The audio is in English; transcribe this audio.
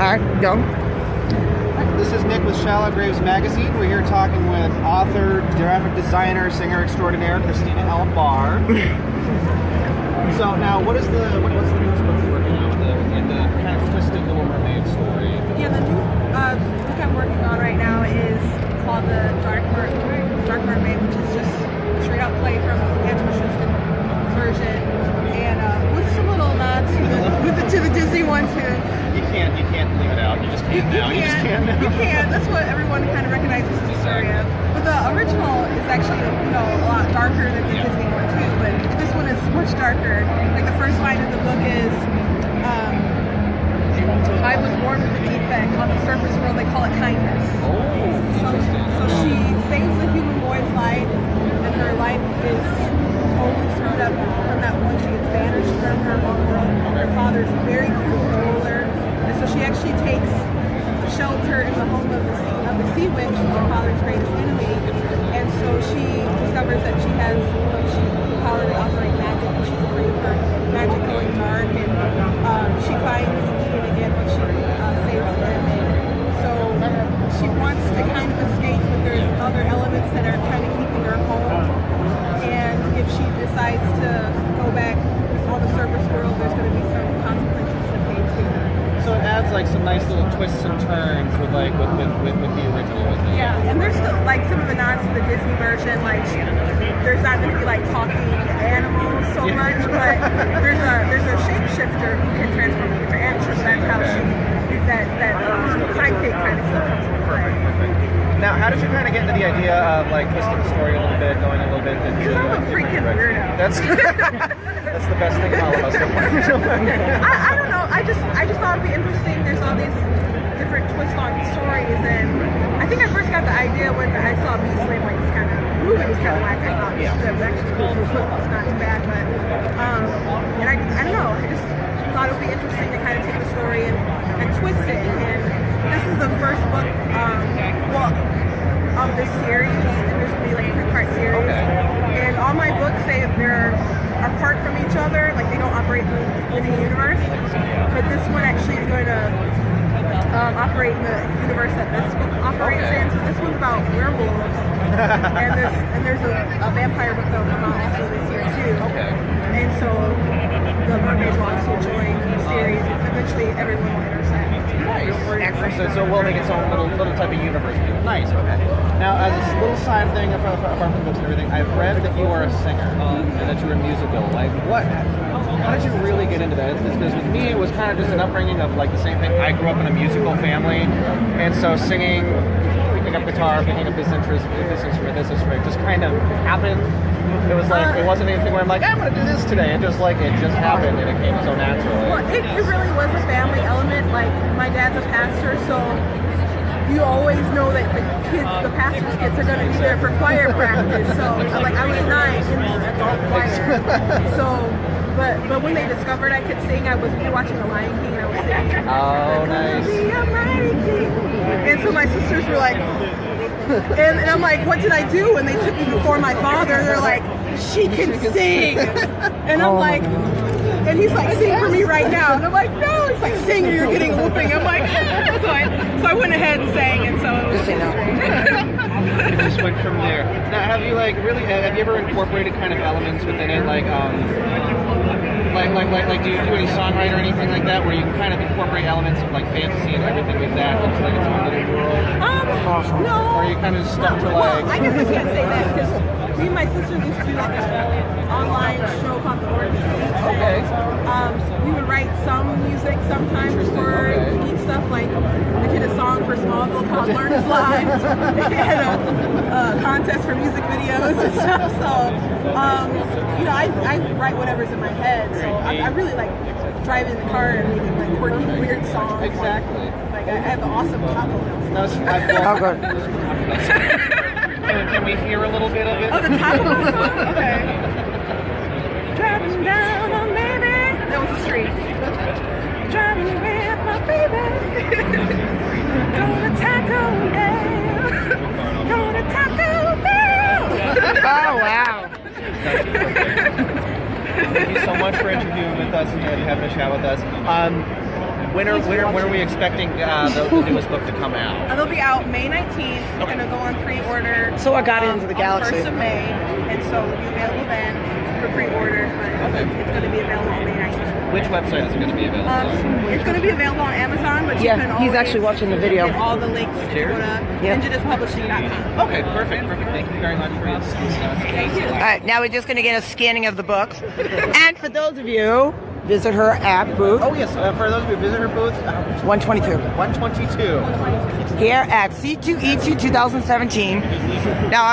All right, go. This is Nick with Shallow Graves Magazine. We're here talking with author, graphic designer, singer extraordinaire Christina L. Barr. So now, what's the newest book you're working on? The kind of twisted Little Mermaid story. Yeah, the new book I'm working on right now is called the Dark Mermaid, which is just a straight out play from Antoinette's version, and with some little nods to the Disney one too. You can't leave it out. You just can't now. You just can't now. You can't. That's what everyone kind of recognizes the story of. But the original is actually, a lot darker than the Disney one too. But this one is much darker. Like the first line of the book is, "I was born with a defect. On the surface world, they call it kindness." So she saves a human boy's life, and her life is totally screwed up from that point. She gets banished from her home world. Her father's a very cruel ruler. And so she actually takes shelter in the home of the sea witch, who's her father's greatest enemy. And so she discovers that she has the power to operate magic, and she's afraid of her magic going dark. And she finds Ian again when she saves him. And so she wants to kind of escape, but there's other elements that are kind of keeping her home. And if she decides to go back on the surface world, there's going to be some consequences to pay to her. So it adds like some nice little twists and turns with the original, isn't it? Yeah, and there's still like some of the nods to the Disney version. Like there's not going to be like talking animals so much, but there's a shapeshifter who can transform into animals. So that's how that sidekick kind of stuff comes into play. Now, how did you kind of get into the idea of like twisting the story a little bit, going a little bit into? Because I'm a freaking weirdo. That's the best thing about all of us. I don't know. I just thought it'd be interesting. There's all these different twists on stories, and I think I first got the idea when I saw Beast Lane, like this kind of movie was kind of like I thought it was actually cool. It's not too bad, but and I don't know. I just thought it would be interesting to kind of take the story and twist it. And this is the first book, of this series, and there's gonna be like a 3-part series. Okay. And all my books say they're apart from each other, like they don't operate in the universe. But this one actually is going to operate in the universe that this book operates in. So this one's about werewolves, and there's a vampire book that'll come out also this year too. Okay. And so the mermaids will also join the series. Eventually, everyone will intersect. Nice. So we'll make its own little type of universe. Nice. Okay. Now, as a little side thing, apart from the books and everything, I've read that you are a singer and that you're a musical. Like, what? How did you really get into that? Because with me, it was kind of just an upbringing of like the same thing. I grew up in a musical family, and so singing, picking up guitar, picking up this instrument, just kind of happened. It was like it wasn't anything where I'm like, I'm gonna do this today. It just happened, and it came so naturally. Well, it really was a family element. Like my dad's a pastor, so you always know that the pastor's kids are going to be there for choir practice. So like I was 9 in the adult choir. So, but when they discovered I could sing, we were watching The Lion King, and I was singing. Oh, nice. Be a mighty king. And so my sisters were like. And I'm like, what did I do? And they took me before my father. They're like, she can sing. And I'm like, and he's like, sing for me right now. And I'm like, no. He's like, sing or you're getting whooping. I'm like, so I went ahead and sang, and so it was It just went from there. Now, have you have you ever incorporated kind of elements within it, like do you do any songwriting or anything like that, where you can kind of incorporate elements of like fantasy and everything with that into like its own little world? No. Or you kind of stuck to like? Well, I guess I can't say that because me and my sister used to do like an online show called The Orange Speaks. Okay. We would write some music sometimes for geek stuff. Like I did a song for Smallville called "Learn to Fly." They had a contest for music videos and stuff. So I write whatever's in my head. So I really like driving in the car and making like quirky, weird songs. Exactly. Like I have an awesome taco bell song. Can we hear a little bit of it? Oh, the taco bell song? Okay. Driving down on baby. That was the street. Driving with my baby. Going to Taco Bell. Going to Taco Bell. Oh, wow. Thank you so much for interviewing with us and having a chat with us. When are we expecting the newest book to come out? It'll be out May 19th. It's going to go on pre-order. So I got into the galaxy. On the 1st of May, and so it'll be available then for pre-order. But it's going to be available on May 19th. Which website is it going to be available on? It's going to be available on Amazon, but you can always he's actually watching the video. get all the links if you go to ninjadispublishing.com. Okay, perfect. Thank you very much for your Thank you. All right, now we're just going to get a scanning of the books. And for those of you, visit her at booth Oh, yes. For those of you who visit her booth, 122 122. here at C2E2 2017. Now,